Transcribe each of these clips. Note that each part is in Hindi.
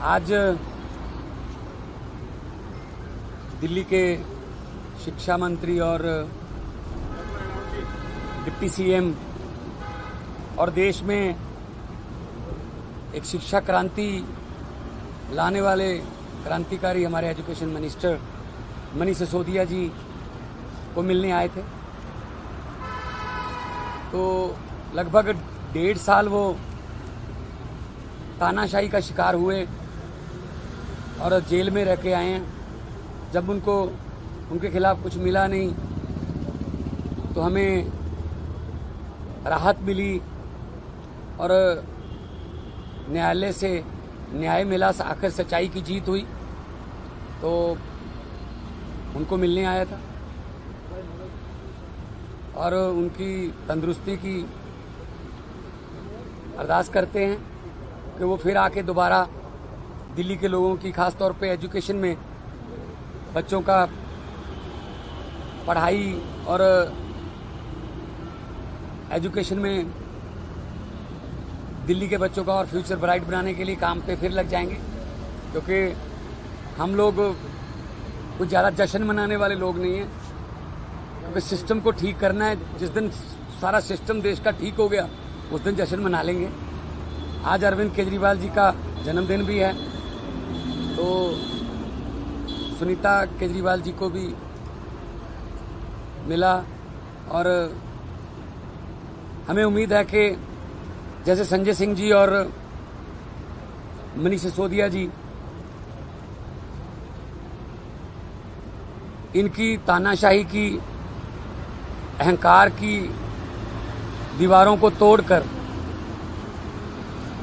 आज दिल्ली के शिक्षा मंत्री और डिप्टी सीएम और देश में एक शिक्षा क्रांति लाने वाले क्रांतिकारी हमारे एजुकेशन मिनिस्टर मनीष सिसोदिया जी को मिलने आए थे। तो लगभग 1.5 साल वो तानाशाही का शिकार हुए और जेल में रह के आए हैं। जब उनके खिलाफ कुछ मिला नहीं तो हमें राहत मिली और न्यायालय से न्याय मिला, आखिर सच्चाई की जीत हुई। तो उनको मिलने आया था और उनकी तंदुरुस्ती की अरदास करते हैं कि वो फिर आके दोबारा दिल्ली के लोगों की, खास तौर पे एजुकेशन में बच्चों का पढ़ाई और एजुकेशन में दिल्ली के बच्चों का और फ्यूचर ब्राइट बनाने के लिए काम पे फिर लग जाएंगे। क्योंकि हम लोग कुछ ज़्यादा जश्न मनाने वाले लोग नहीं हैं, क्योंकि सिस्टम को ठीक करना है। जिस दिन सारा सिस्टम देश का ठीक हो गया उस दिन जश्न मना लेंगे। आज अरविंद केजरीवाल जी का जन्मदिन भी है, तो सुनीता केजरीवाल जी को भी मिला और हमें उम्मीद है कि जैसे संजय सिंह जी और मनीष सिसोदिया जी इनकी तानाशाही की, अहंकार की दीवारों को तोड़कर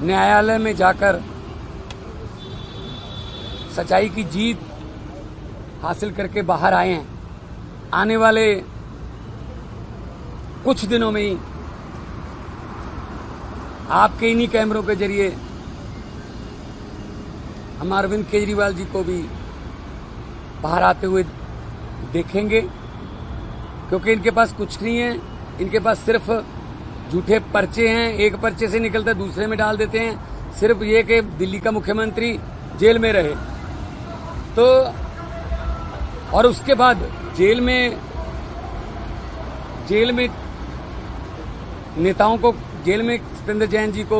न्यायालय में जाकर सच्चाई की जीत हासिल करके बाहर आए हैं। आने वाले कुछ दिनों में ही आपके इन्हीं कैमरों के जरिए हम अरविंद केजरीवाल जी को भी बाहर आते हुए देखेंगे। क्योंकि इनके पास कुछ नहीं है, इनके पास सिर्फ झूठे पर्चे हैं। एक पर्चे से निकलते दूसरे में डाल देते हैं, सिर्फ ये कि दिल्ली का मुख्यमंत्री जेल में रहे। तो और उसके बाद जेल में नेताओं को, जेल में सत्येंद्र जैन जी को,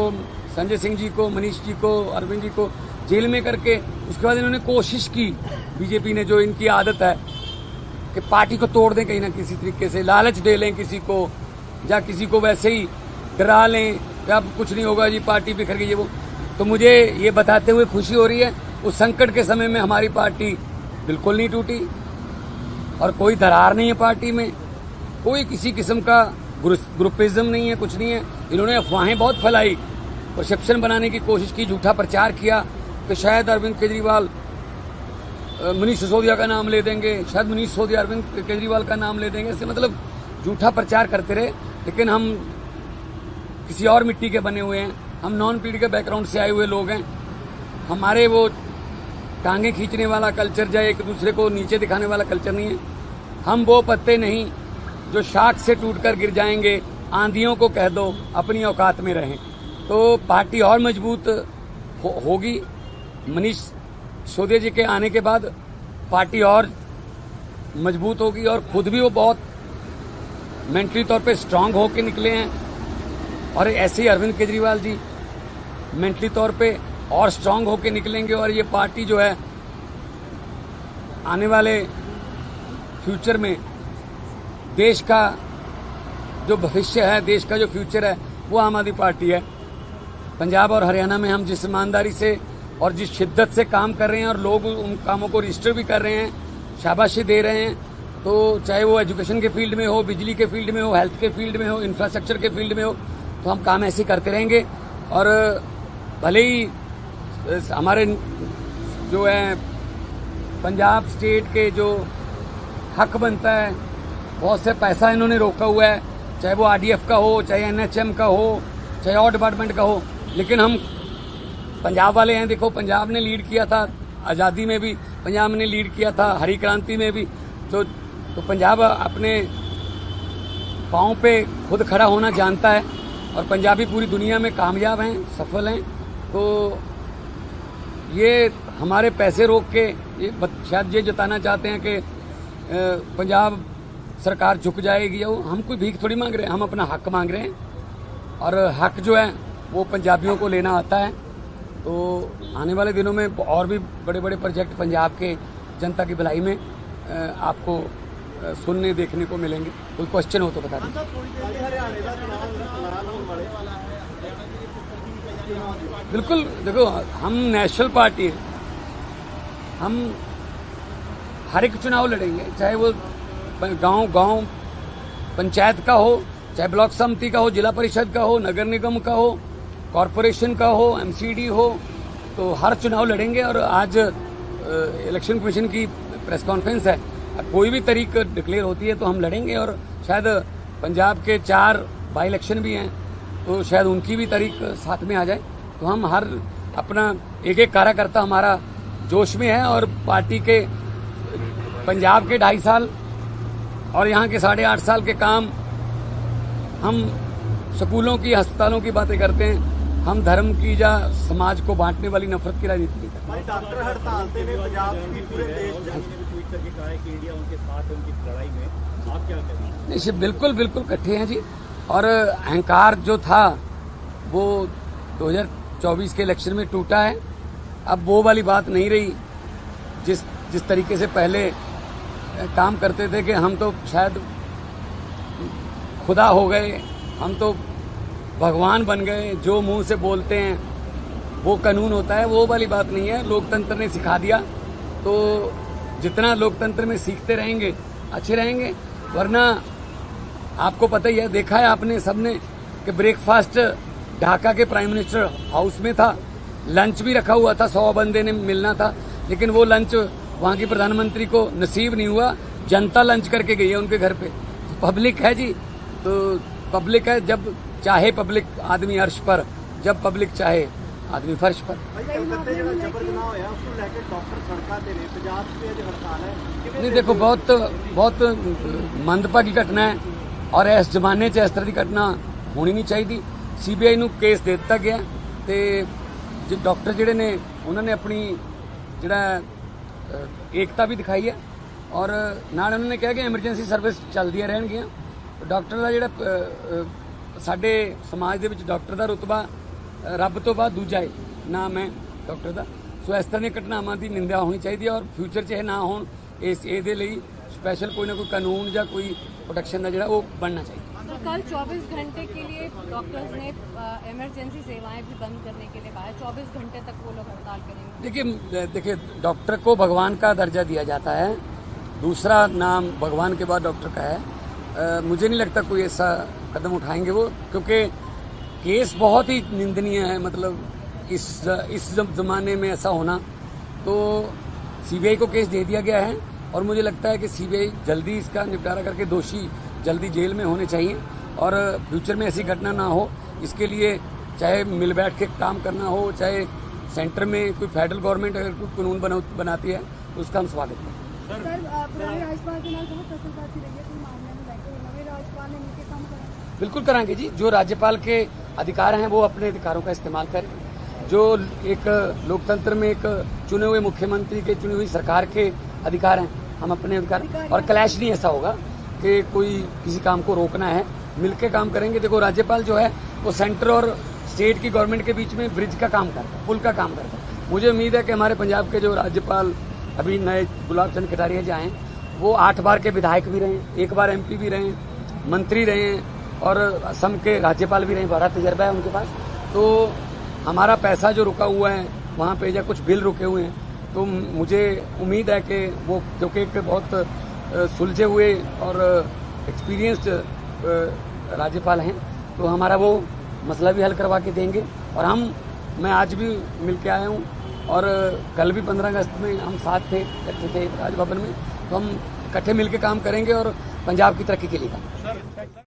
संजय सिंह जी को, मनीष जी को, अरविंद जी को जेल में करके उसके बाद इन्होंने कोशिश की, बीजेपी ने, जो इनकी आदत है कि पार्टी को तोड़ दें कहीं ना किसी तरीके से, लालच दे लें किसी को, या किसी को वैसे ही डरा लें कि अब कुछ नहीं होगा जी, पार्टी बिखर गई है वो। तो मुझे ये बताते हुए खुशी हो रही है, उस संकट के समय में हमारी पार्टी बिल्कुल नहीं टूटी और कोई दरार नहीं है पार्टी में, कोई किसी किस्म का ग्रुपिज्म नहीं है, कुछ नहीं है। इन्होंने अफवाहें बहुत फैलाई, परसेप्शन बनाने की कोशिश की, झूठा प्रचार किया कि शायद अरविंद केजरीवाल मनीष सिसोदिया का नाम ले देंगे, शायद मनीष सिसोदिया अरविंद केजरीवाल का नाम ले देंगे। ऐसे मतलब झूठा प्रचार करते रहे। लेकिन हम किसी और मिट्टी के बने हुए हैं, हम नॉन पीढ़ी बैकग्राउंड से आए हुए लोग हैं। हमारे वो टांगे खींचने वाला कल्चर, या एक दूसरे को नीचे दिखाने वाला कल्चर नहीं है। हम वो पत्ते नहीं जो शाख से टूटकर गिर जाएंगे। आंधियों को कह दो अपनी औकात में रहें। तो पार्टी और मजबूत होगी। मनीष सिसोदिया जी के आने के बाद पार्टी और मजबूत होगी और खुद भी वो बहुत मेंटली तौर पे स्ट्रांग होके निकले हैं। और ऐसे ही अरविंद केजरीवाल जी मेंटली तौर पे और स्ट्रांग होके निकलेंगे। और ये पार्टी जो है आने वाले फ्यूचर में देश का जो भविष्य है, देश का जो फ्यूचर है, वो आम आदमी पार्टी है। पंजाब और हरियाणा में हम जिस ईमानदारी से और जिस शिद्दत से काम कर रहे हैं और लोग उन कामों को रजिस्टर भी कर रहे हैं, शाबाशी दे रहे हैं, तो चाहे वो एजुकेशन के फील्ड में हो, बिजली के फील्ड में हो, हेल्थ के फील्ड में हो, इंफ्रास्ट्रक्चर के फील्ड में हो, तो हम काम ऐसे करते रहेंगे। और भले ही हमारे जो है पंजाब स्टेट के जो हक बनता है, बहुत से पैसा इन्होंने रोका हुआ है, चाहे वो आरडीएफ का हो, चाहे एनएचएम का हो, चाहे और डिपार्टमेंट का हो। लेकिन हम पंजाब वाले हैं। देखो, पंजाब ने लीड किया था आज़ादी में भी, पंजाब ने लीड किया था हरी क्रांति में भी। तो पंजाब अपने पाँव पे खुद खड़ा होना जानता है और पंजाबी पूरी दुनिया में कामयाब हैं, सफल हैं। तो ये हमारे पैसे रोक के ये शायद ये जताना चाहते हैं कि पंजाब सरकार झुक जाएगी। हम कोई भीख थोड़ी मांग रहे हैं, हम अपना हक मांग रहे हैं और हक जो है वो पंजाबियों को लेना आता है। तो आने वाले दिनों में और भी बड़े बड़े प्रोजेक्ट पंजाब के जनता की भलाई में आपको सुनने देखने को मिलेंगे। कोई क्वेश्चन हो तो बता दें। बिल्कुल, देखो हम नेशनल पार्टी हैं, हम हर एक चुनाव लड़ेंगे, चाहे वो गांव पंचायत का हो, चाहे ब्लॉक समिति का हो, जिला परिषद का हो, नगर निगम का हो, कॉरपोरेशन का हो, एमसीडी हो, तो हर चुनाव लड़ेंगे। और आज इलेक्शन कमीशन की प्रेस कॉन्फ्रेंस है, कोई भी तारीख डिक्लेयर होती है तो हम लड़ेंगे। और शायद पंजाब के 4 बाई इलेक्शन भी हैं, तो शायद उनकी भी तारीख साथ में आ जाए। तो हम हर अपना एक एक कार्यकर्ता हमारा जोश में है और पार्टी के पंजाब के 2.5 साल और यहाँ के 8.5 साल के काम, हम स्कूलों की, अस्पतालों की बातें करते हैं, हम धर्म की या समाज को बांटने वाली नफरत की राजनीति नहीं करते। डॉक्टर हड़ताल ने पंजाब की पूरे देश ट्वीट करके कहा है कि इंडिया उनके साथ है उनकी लड़ाई में, आप क्या कहते हैं? नहीं, बिल्कुल इकट्ठे हैं जी। और अहंकार जो था वो 2024 के इलेक्शन में टूटा है। अब वो वाली बात नहीं रही जिस तरीके से पहले काम करते थे कि हम तो शायद खुदा हो गए, हम तो भगवान बन गए, जो मुंह से बोलते हैं वो कानून होता है। वो वाली बात नहीं है। लोकतंत्र ने सिखा दिया, तो जितना लोकतंत्र में सीखते रहेंगे अच्छे रहेंगे। वरना आपको पता ही है, देखा है आपने सबने कि ब्रेकफास्ट ढाका के प्राइम मिनिस्टर हाउस में था, लंच भी रखा हुआ था, 100 बंदे ने मिलना था, लेकिन वो लंच वहां की प्रधानमंत्री को नसीब नहीं हुआ। जनता लंच करके गई है उनके घर पे। तो पब्लिक है जी, तो पब्लिक है, जब चाहे पब्लिक आदमी अर्श पर, जब पब्लिक चाहे आदमी फर्श पर। नहीं, देखो बहुत मंदभागी घटना है और इस जमाने च इस तरह की घटना होनी नहीं चाहिए। सीबीआई ਨੂੰ केस दे दिता गया ਤੇ जो डॉक्टर ਜਿਹੜੇ ਨੇ ਉਹਨਾਂ ਨੇ ਆਪਣੀ ਜਿਹੜਾ एकता भी दिखाई है और ਨਾਲ ਉਹਨਾਂ ਨੇ ਕਿਹਾ ਕਿ ਐਮਰਜੈਂਸੀ ਸਰਵਿਸ ਚੱਲਦੀਆਂ ਰਹਿਣਗੀਆਂ। ਡਾਕਟਰ ਦਾ ਜਿਹੜਾ ਸਾਡੇ ਸਮਾਜ ਦੇ ਵਿੱਚ ਡਾਕਟਰ ਦਾ ਰੁਤਬਾ ਰੱਬ ਤੋਂ ਬਾਅਦ ਦੂਜਾ ਹੈ, ਨਾਮ ਹੈ ਡਾਕਟਰ ਦਾ। ਸੋ ਇਸ ਤਰ੍ਹਾਂ ਦੀਆਂ ਘਟਨਾਵਾਂ ਦੀ ਨਿੰਦਾ ਹੋਣੀ ਚਾਹੀਦੀ ਹੈ ਔਰ ਫਿਊਚਰ 'ਚ ਇਹ ਨਾ ਹੋਣ। ਇਹਦੇ ਲਈ स्पेशल कोई ना कोई कानून या कोई प्रोटेक्शन का जो वो बनना चाहिए। तो कल 24 घंटे के लिए डॉक्टर्स ने इमरजेंसी सेवाएं भी बंद करने के लिए कहा है। 24 घंटे तक वो लोग हड़ताल करेंगे। देखिए डॉक्टर को भगवान का दर्जा दिया जाता है, दूसरा नाम भगवान के बाद डॉक्टर का है। मुझे नहीं लगता कोई ऐसा कदम उठाएंगे वो, क्योंकि केस बहुत ही निंदनीय है। मतलब इस जमाने में ऐसा होना, तो सीबीआई को केस दे दिया गया है और मुझे लगता है कि सीबीआई जल्दी इसका निपटारा करके दोषी जल्दी जेल में होने चाहिए और फ्यूचर में ऐसी घटना ना हो। इसके लिए चाहे मिल बैठ के काम करना हो, चाहे सेंटर में कोई फेडरल गवर्नमेंट अगर कोई कानून बनाती है तो उसका हम स्वागत करें। बिल्कुल कराएंगे जी। जो राज्यपाल के अधिकार हैं वो अपने अधिकारों का इस्तेमाल करें। जो एक लोकतंत्र में एक चुने हुए मुख्यमंत्री के, चुनी हुई सरकार के अधिकार हैं, हम अपने अधिकार, और क्लैश नहीं ऐसा होगा कि कोई किसी काम को रोकना है, मिलकर काम करेंगे। देखो राज्यपाल जो है वो सेंटर और स्टेट की गवर्नमेंट के बीच में ब्रिज का काम करता है, पुल का काम करता है। मुझे उम्मीद है कि हमारे पंजाब के जो राज्यपाल अभी नए गुलाब चंद कटारिया जो आए, वो 8 बार के विधायक भी रहे, 1 बार MP भी रहे, मंत्री रहे और असम के राज्यपाल भी रहे, बड़ा तजर्बा है उनके पास। तो हमारा पैसा जो रुका हुआ है वहाँ पे, या कुछ बिल रुके हुए हैं, तो मुझे उम्मीद है कि वो, क्योंकि एक बहुत सुलझे हुए और एक्सपीरियंस्ड राज्यपाल हैं, तो हमारा वो मसला भी हल करवा के देंगे। और मैं आज भी मिल के आया हूँ और कल भी 15 अगस्त में हम साथ थे, इकट्ठे थे राजभवन में, तो हम इकट्ठे मिल के काम करेंगे और पंजाब की तरक्की के लिए काम।